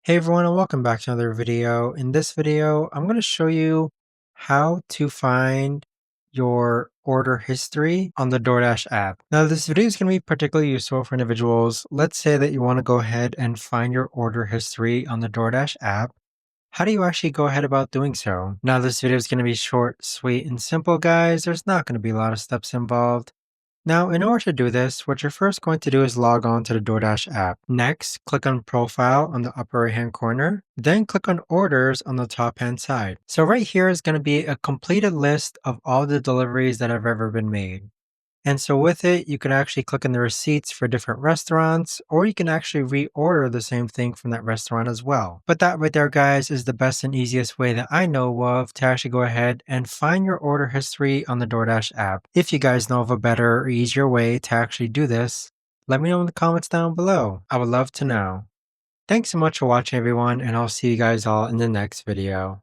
Hey everyone, and welcome back to another video. In this video, I'm going to show you how to find your order history on the DoorDash app. Now, this video is going to be particularly useful for individuals. Let's say that you want to go ahead and find your order history on the DoorDash app. How do you actually go ahead about doing so? Now, this video is going to be short, sweet, and simple, guys. There's not going to be a lot of steps involved. Now, in order to do this, what you're first going to do is log on to the DoorDash app. Next, click on Profile on the upper right hand corner, then click on Orders on the top hand side. So right here is going to be a completed list of all the deliveries that have ever been made. And so with it, you can actually click on the receipts for different restaurants, or you can actually reorder the same thing from that restaurant as well. But that right there, guys, is the best and easiest way that I know of to actually go ahead and find your order history on the DoorDash app. If you guys know of a better or easier way to actually do this, let me know in the comments down below. I would love to know. Thanks so much for watching, everyone, and I'll see you guys all in the next video.